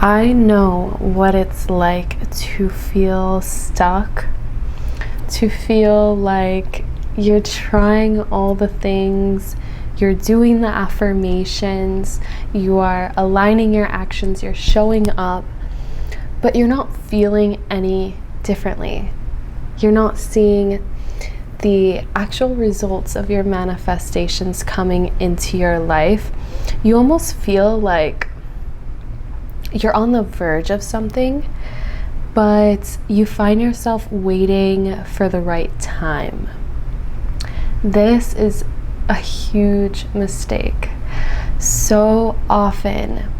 I know what it's like to feel stuck, to feel like you're trying all the things, you're doing the affirmations, you are aligning your actions, you're showing up, but you're not feeling any differently. You're not seeing the actual results of your manifestations coming into your life. You almost feel like you're on the verge of something, but you find yourself waiting for the right time. This is a huge mistake. So often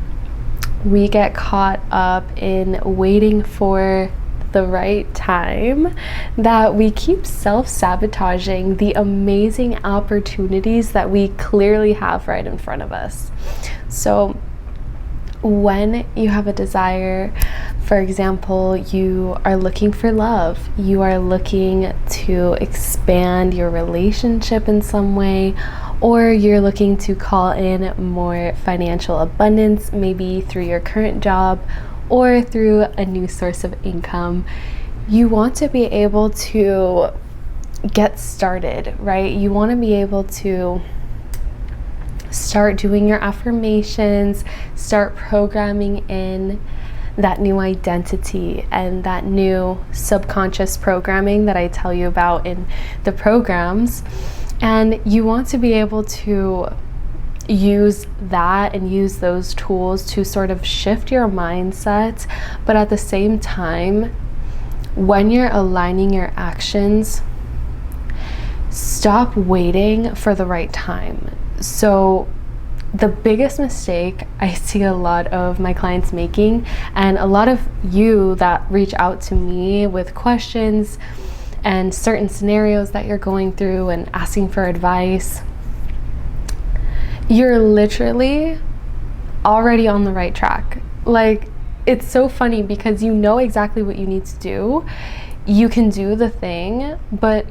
we get caught up in waiting for the right time that we keep self-sabotaging the amazing opportunities that we clearly have right in front of us. So when you have a desire, for example, you are looking for love, you are looking to expand your relationship in some way, or you're looking to call in more financial abundance, maybe through your current job or through a new source of income, you want to be able to get started, right? You want to be able to start doing your affirmations, start programming in that new identity and that new subconscious programming that I tell you about in the programs. And you want to be able to use that and use those tools to sort of shift your mindset. But at the same time, when you're aligning your actions, stop waiting for the right time. So the biggest mistake I see a lot of my clients making, and a lot of you that reach out to me with questions and certain scenarios that you're going through and asking for advice, you're literally already on the right track. Like, it's so funny because you know exactly what you need to do. You can do the thing, but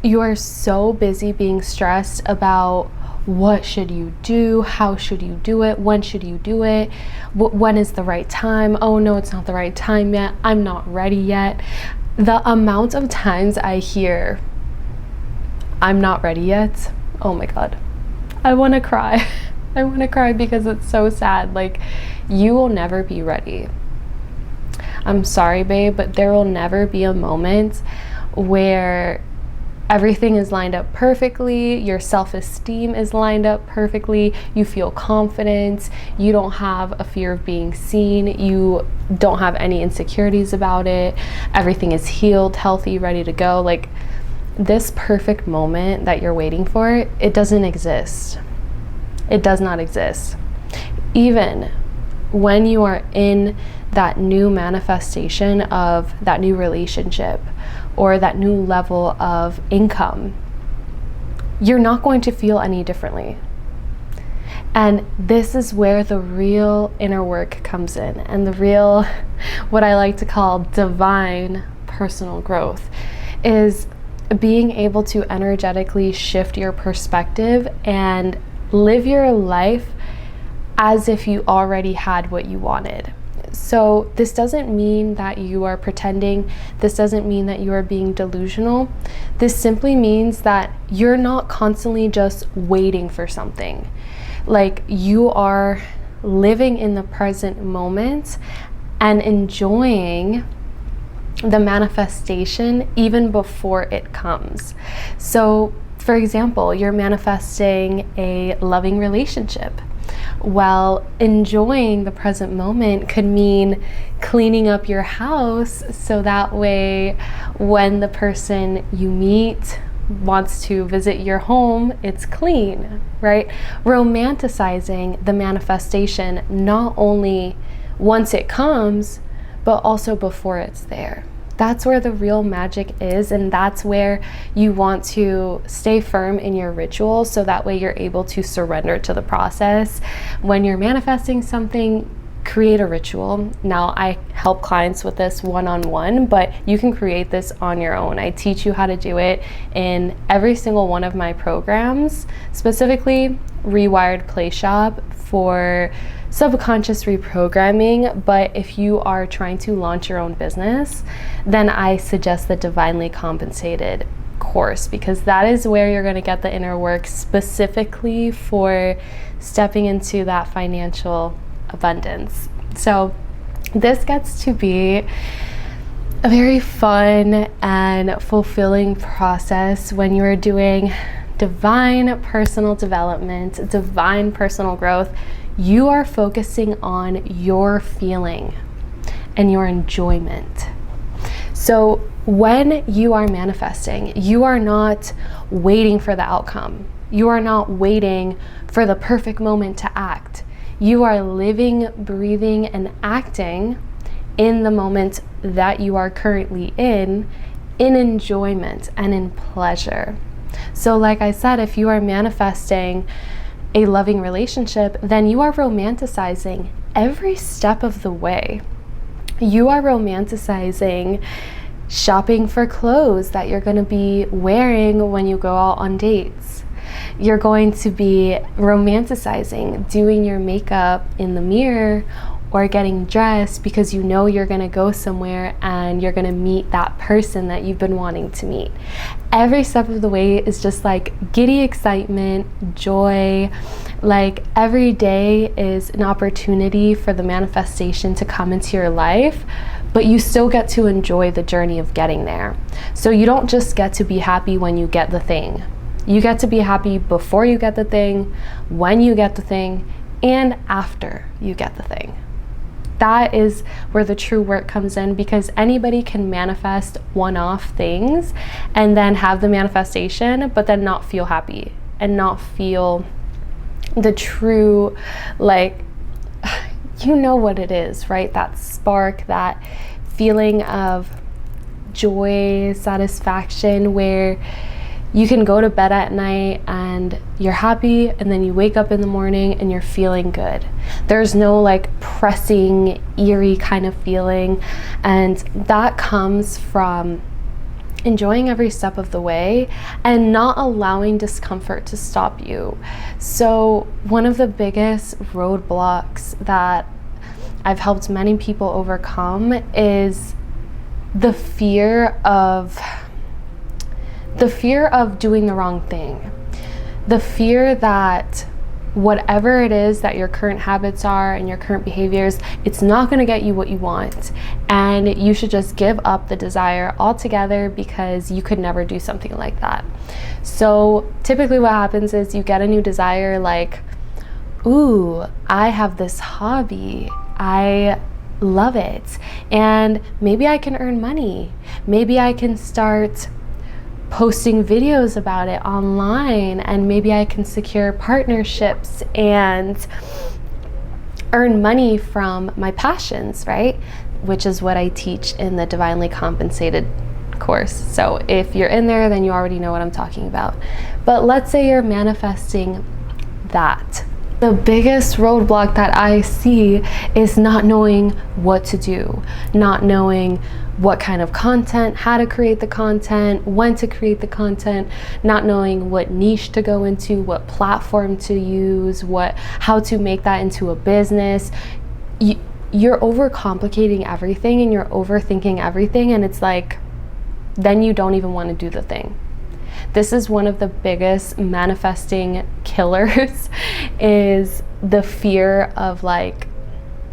you are so busy being stressed about what should you do, how should you do it, when should you do it, when is the right time, oh no, it's not the right time yet, I'm not ready yet. The amount of times I hear, I'm not ready yet, oh my God, I want to cry. I want to cry because it's so sad. Like, you will never be ready. I'm sorry, babe, but there will never be a moment where everything is lined up perfectly, your self-esteem is lined up perfectly, you feel confident, you don't have a fear of being seen, you don't have any insecurities about it, everything is healed, healthy, ready to go. Like, this perfect moment that you're waiting for, it doesn't exist. It does not exist. Even when you are in that new manifestation of that new relationship or that new level of income, you're not going to feel any differently. And this is where the real inner work comes in, and the real, what I like to call divine personal growth, is being able to energetically shift your perspective and live your life as if you already had what you wanted. So this doesn't mean that you are pretending. This doesn't mean that you are being delusional. This simply means that you're not constantly just waiting for something. Like, you are living in the present moment and enjoying the manifestation even before it comes. So, for example, you're manifesting a loving relationship. Well, enjoying the present moment could mean cleaning up your house so that way when the person you meet wants to visit your home, it's clean, right? Romanticizing the manifestation not only once it comes, but also before it's there. That's where the real magic is, and that's where you want to stay firm in your rituals so that way you're able to surrender to the process. When you're manifesting something, create a ritual. Now, I help clients with this one-on-one, but you can create this on your own. I teach you how to do it in every single one of my programs, specifically Rewired Play Shop for subconscious reprogramming, but if you are trying to launch your own business, then I suggest the Divinely Compensated course, because that is where you're going to get the inner work specifically for stepping into that financial abundance. So this gets to be a very fun and fulfilling process when you are doing divine personal development, divine personal growth. You are focusing on your feeling and your enjoyment. So when you are manifesting, you are not waiting for the outcome. You are not waiting for the perfect moment to act. You are living, breathing, and acting in the moment that you are currently in enjoyment and in pleasure. So like I said, if you are manifesting a loving relationship, then you are romanticizing every step of the way. You are romanticizing shopping for clothes that you're going to be wearing when you go out on dates. You're going to be romanticizing doing your makeup in the mirror or getting dressed because you know you're going to go somewhere and you're going to meet that person that you've been wanting to meet. Every step of the way is just like giddy excitement, joy. Like every day is an opportunity for the manifestation to come into your life, but you still get to enjoy the journey of getting there. So you don't just get to be happy when you get the thing. You get to be happy before you get the thing, when you get the thing, and after you get the thing. That is where the true work comes in, because anybody can manifest one-off things and then have the manifestation, but then not feel happy and not feel the true, like, you know what it is, right? That spark, that feeling of joy, satisfaction, where you can go to bed at night and you're happy, and then you wake up in the morning and you're feeling good. There's no like pressing, eerie kind of feeling, and that comes from enjoying every step of the way and not allowing discomfort to stop you. So one of the biggest roadblocks that I've helped many people overcome is the fear of doing the wrong thing. The fear that whatever it is that your current habits are and your current behaviors, it's not going to get you what you want. And you should just give up the desire altogether because you could never do something like that. So typically what happens is you get a new desire, like, ooh, I have this hobby. I love it. And maybe I can earn money. Maybe I can start posting videos about it online, and maybe I can secure partnerships and earn money from my passions, right? Which is what I teach in the Divinely Compensated course. So if you're in there, then you already know what I'm talking about. But let's say you're manifesting that. The biggest roadblock that I see is not knowing what to do, not knowing what kind of content, how to create the content, when to create the content, not knowing what niche to go into, what platform to use, how to make that into a business. You're overcomplicating everything and you're overthinking everything, and it's like, then you don't even want to do the thing. This is one of the biggest manifesting killers is the fear of like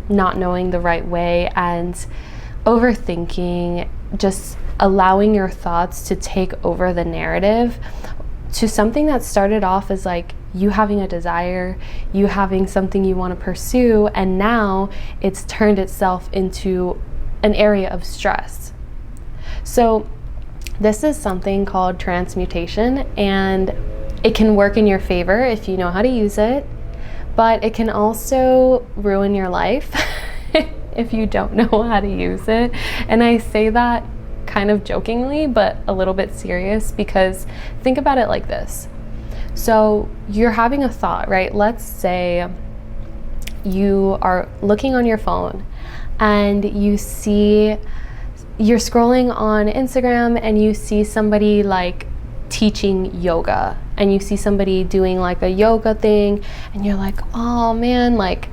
not knowing the right way and overthinking, just allowing your thoughts to take over the narrative to something that started off as like you having a desire, you having something you want to pursue, and now it's turned itself into an area of stress. So this is something called transmutation, and it can work in your favor if you know how to use it, but it can also ruin your life if you don't know how to use it. And I say that kind of jokingly, but a little bit serious, because think about it like this. So you're having a thought, right? Let's say you are looking on your phone and you're scrolling on Instagram and you see somebody like teaching yoga, and you see somebody doing like a yoga thing, and you're like, oh man, like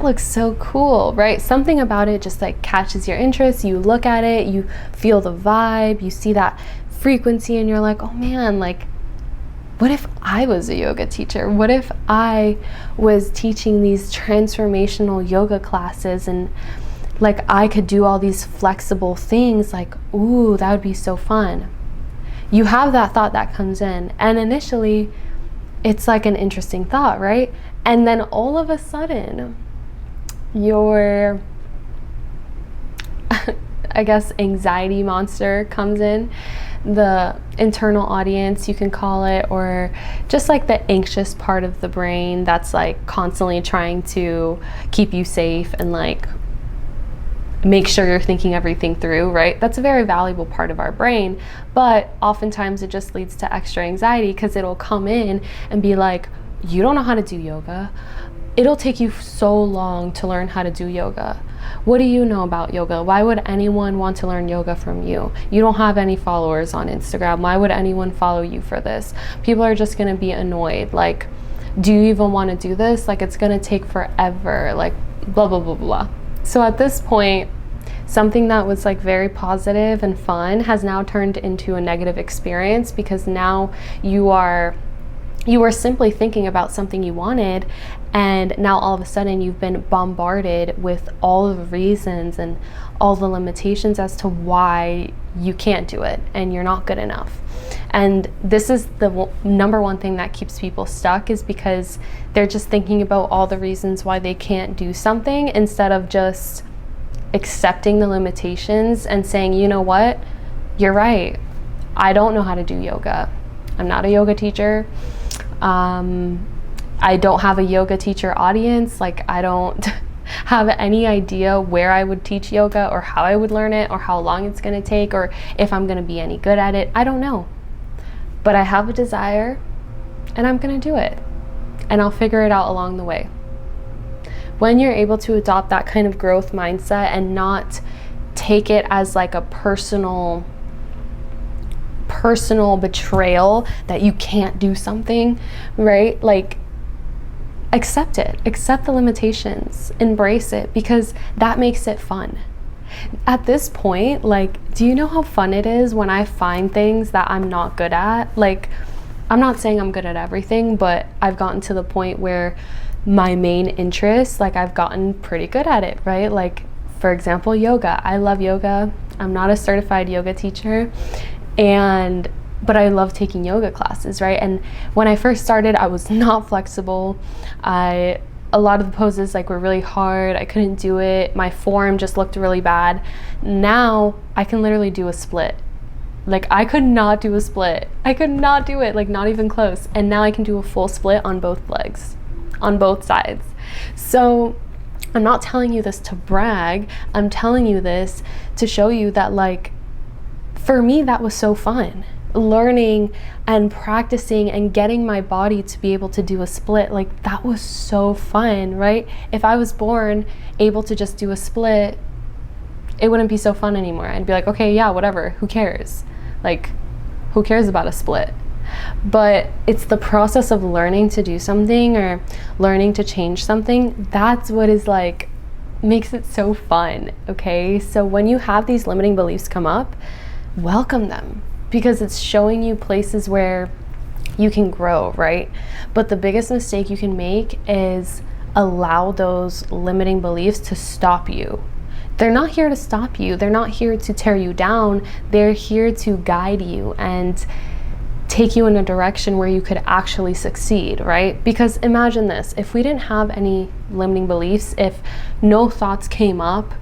that looks so cool, right? Something about it just like catches your interest. You look at it, you feel the vibe, you see that frequency, and you're like, oh man, like, what if I was a yoga teacher? What if I was teaching these transformational yoga classes, and like I could do all these flexible things? Like, ooh, that would be so fun. You have that thought that comes in, and initially it's like an interesting thought, right? And then all of a sudden, your I guess anxiety monster comes in, the internal audience, you can call it, or just like the anxious part of the brain that's like constantly trying to keep you safe and like make sure you're thinking everything through, right? That's a very valuable part of our brain, but oftentimes it just leads to extra anxiety because it'll come in and be like, you don't know how to do yoga. It'll take you so long to learn how to do yoga. What do you know about yoga? Why would anyone want to learn yoga from you? You don't have any followers on Instagram. Why would anyone follow you for this? People are just gonna be annoyed. Like, do you even want to do this? Like, it's gonna take forever. Like, blah, blah, blah, blah. So at this point, something that was like very positive and fun has now turned into a negative experience, because now you were simply thinking about something you wanted, and now all of a sudden you've been bombarded with all of the reasons and all the limitations as to why you can't do it and you're not good enough. And this is the number one thing that keeps people stuck, is because they're just thinking about all the reasons why they can't do something, instead of just accepting the limitations and saying, you know what, you're right, I don't know how to do yoga. I'm not a yoga teacher. I don't have a yoga teacher audience. Like, I don't have any idea where I would teach yoga, or how I would learn it, or how long it's going to take, or if I'm going to be any good at it. I don't know. But I have a desire, and I'm going to do it. And I'll figure it out along the way. When you're able to adopt that kind of growth mindset and not take it as like a personal betrayal that you can't do something, right? Like, accept it, accept the limitations, embrace it, because that makes it fun. At this point, like, do you know how fun it is when I find things that I'm not good at? Like, I'm not saying I'm good at everything, but I've gotten to the point where my main interest, like, I've gotten pretty good at it, right? Like, for example, yoga. I love yoga. I'm not a certified yoga teacher, but I love taking yoga classes, right? And when I first started, I was not flexible. A lot of the poses like were really hard. I couldn't do it. My form just looked really bad. Now I can literally do a split. Like, I could not do a split. I could not do it, like, not even close. And now I can do a full split on both legs, on both sides. So I'm not telling you this to brag. I'm telling you this to show you that, like, for me, that was so fun. Learning and practicing and getting my body to be able to do a split, like, that was so fun, right? If I was born able to just do a split, it wouldn't be so fun anymore. I'd be like, okay, yeah, whatever, who cares? Like, who cares about a split? But it's the process of learning to do something or learning to change something, that's what is like, makes it so fun, okay? So when you have these limiting beliefs come up, welcome them, because it's showing you places where you can grow, right? But the biggest mistake you can make is allow those limiting beliefs to stop you. They're not here to stop you. They're not here to tear you down. They're here to guide you and take you in a direction where you could actually succeed, right? Because imagine this, if we didn't have any limiting beliefs, if no thoughts came up,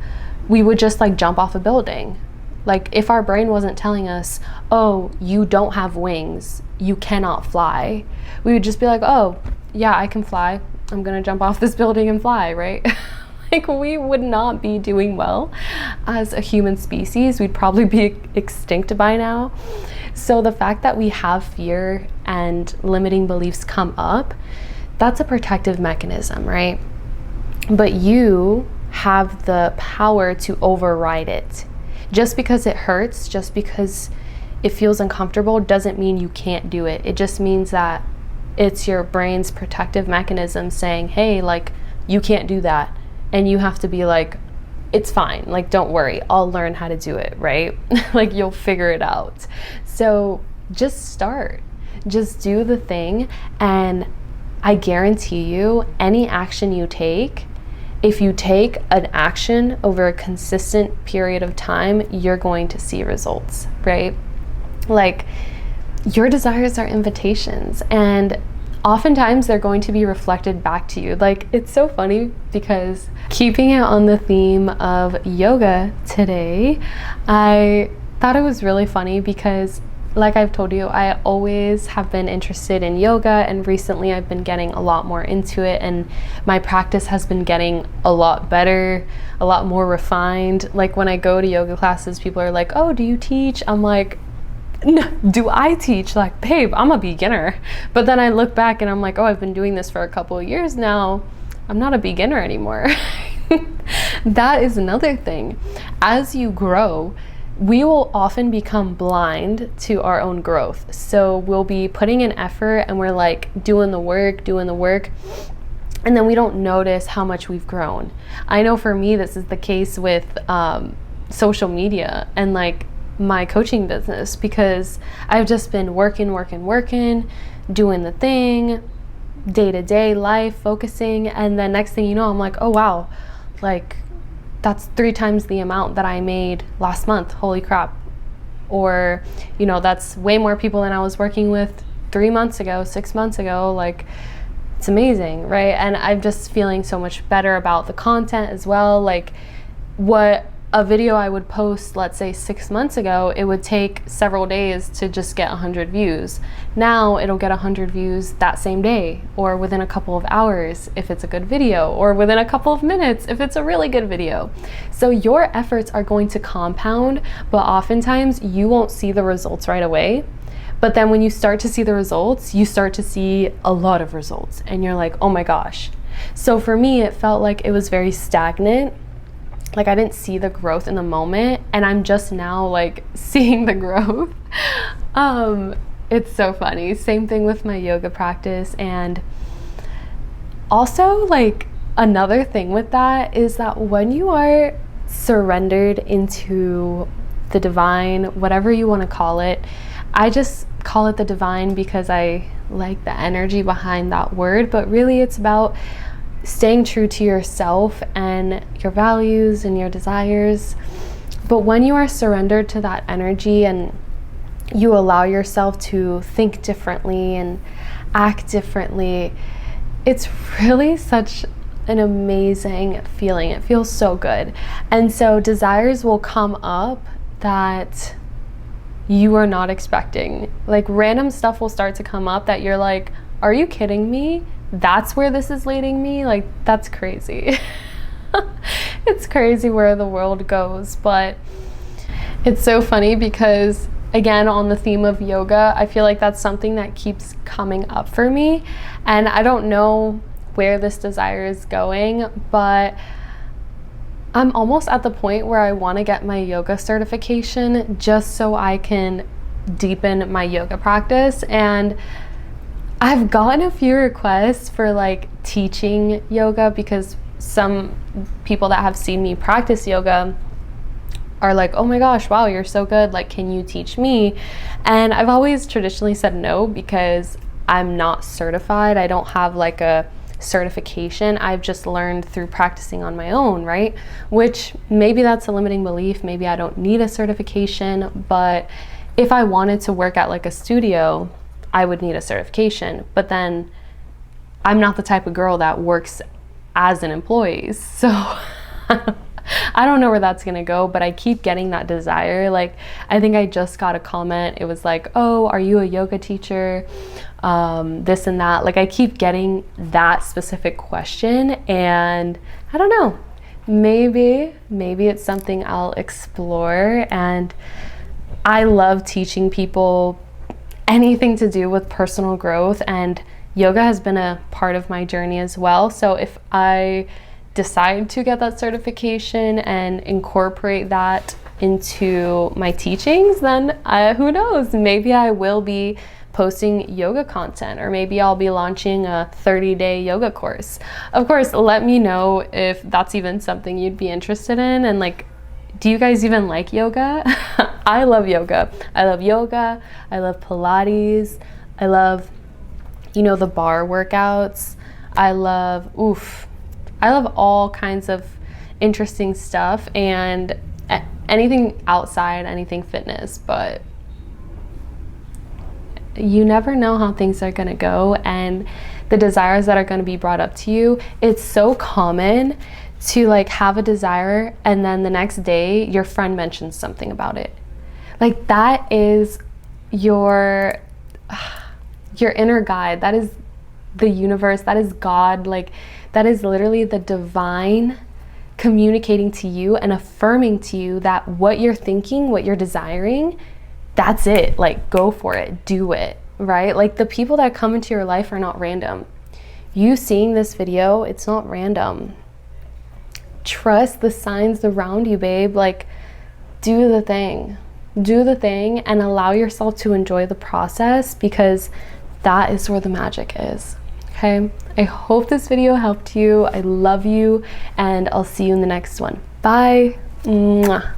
we would just like jump off a building. Like, if our brain wasn't telling us, oh, you don't have wings, you cannot fly, we would just be like, oh, yeah, I can fly. I'm gonna jump off this building and fly, right? Like, we would not be doing well as a human species. We'd probably be extinct by now. So the fact that we have fear and limiting beliefs come up, that's a protective mechanism, right? But you have the power to override it. Just because it hurts, just because it feels uncomfortable, doesn't mean you can't do it. It just means that it's your brain's protective mechanism saying, hey, like, you can't do that. and you have to be like, it's fine, like, don't worry, I'll learn how to do it, right? Like, you'll figure it out. So just start, just do the thing, and I guarantee you, any action you take, if you take an action over a consistent period of time, you're going to see results, right? Like, your desires are invitations, and oftentimes they're going to be reflected back to you. Like, it's so funny because keeping it on the theme of yoga today, I thought it was really funny because, like I've told you, I always have been interested in yoga, and recently I've been getting a lot more into it, and my practice has been getting a lot better, a lot more refined. Like, when I go to yoga classes, people are like, oh, do you teach? I'm like, no, do I teach? Like, babe, I'm a beginner. But then I look back and I'm like, oh, I've been doing this for a couple of years now. I'm not a beginner anymore. That is another thing. As you grow, we will often become blind to our own growth. So we'll be putting in effort and we're like doing the work, and then we don't notice how much we've grown. I know for me, this is the case with social media and like my coaching business, because I've just been working, doing the thing, day-to-day life, focusing, and then next thing you know, I'm like, oh wow, like that's 3 times the amount that I made last month. Holy crap. Or, you know, that's way more people than I was working with 3 months ago, 6 months ago. Like, it's amazing, right? And I'm just feeling so much better about the content as well. Like, what a video I would post, let's say 6 months ago, it would take several days to just get 100 views. Now it'll get 100 views that same day, or within a couple of hours if it's a good video, or within a couple of minutes if it's a really good video. So your efforts are going to compound, but oftentimes you won't see the results right away. But then when you start to see the results, you start to see a lot of results, and you're like, oh my gosh. So for me, it felt like it was very stagnant. Like, I didn't see the growth in the moment, and I'm just now like seeing the growth. It's so funny. Same thing with my yoga practice. And also, like, another thing with that is that when you are surrendered into the divine, whatever you want to call it, I just call it the divine because I like the energy behind that word, but really it's about staying true to yourself and your values and your desires. But when you are surrendered to that energy and you allow yourself to think differently and act differently, it's really such an amazing feeling. It feels so good. And so desires will come up that you are not expecting. Like, random stuff will start to come up that you're like, are you kidding me? That's where this is leading me? Like, that's crazy. It's crazy where the world goes. But it's so funny because, again, on the theme of yoga, I feel like that's something that keeps coming up for me. And I don't know where this desire is going, but I'm almost at the point where I want to get my yoga certification just so I can deepen my yoga practice. And I've gotten a few requests for like teaching yoga, because some people that have seen me practice yoga are like, oh my gosh, wow, you're so good, like, can you teach me? And I've always traditionally said no, because I'm not certified. I don't have like a certification. I've just learned through practicing on my own, right? Which maybe that's a limiting belief. Maybe I don't need a certification, but if I wanted to work at like a studio, I would need a certification. But then I'm not the type of girl that works as an employee. So I don't know where that's gonna go, but I keep getting that desire. Like, I think I just got a comment. It was like, oh, are you a yoga teacher? This and that. Like, I keep getting that specific question, and I don't know. Maybe it's something I'll explore. And I love teaching people anything to do with personal growth, and yoga has been a part of my journey as well. So if I decide to get that certification and incorporate that into my teachings, then who knows, maybe I will be posting yoga content, or maybe I'll be launching a 30-day yoga course. Of course, let me know if that's even something you'd be interested in, and like, do you guys even like yoga? I love yoga. I love yoga. I love Pilates. I love, you know, the bar workouts. I love all kinds of interesting stuff, and anything outside, anything fitness, but you never know how things are gonna go, and the desires that are gonna be brought up to you. It's so common to like have a desire and then the next day your friend mentions something about it. Like, that is your inner guide. That is the universe. That is God. Like, that is literally the divine communicating to you and affirming to you that what you're thinking, what you're desiring, that's it. Like, go for it, do it, right? Like, the people that come into your life are not random. You seeing this video, it's not random. Trust the signs around you, babe. Like, do the thing and allow yourself to enjoy the process, because that is where the magic is. Okay, I hope this video helped you. I love you, and I'll see you in the next one. Bye. Mwah.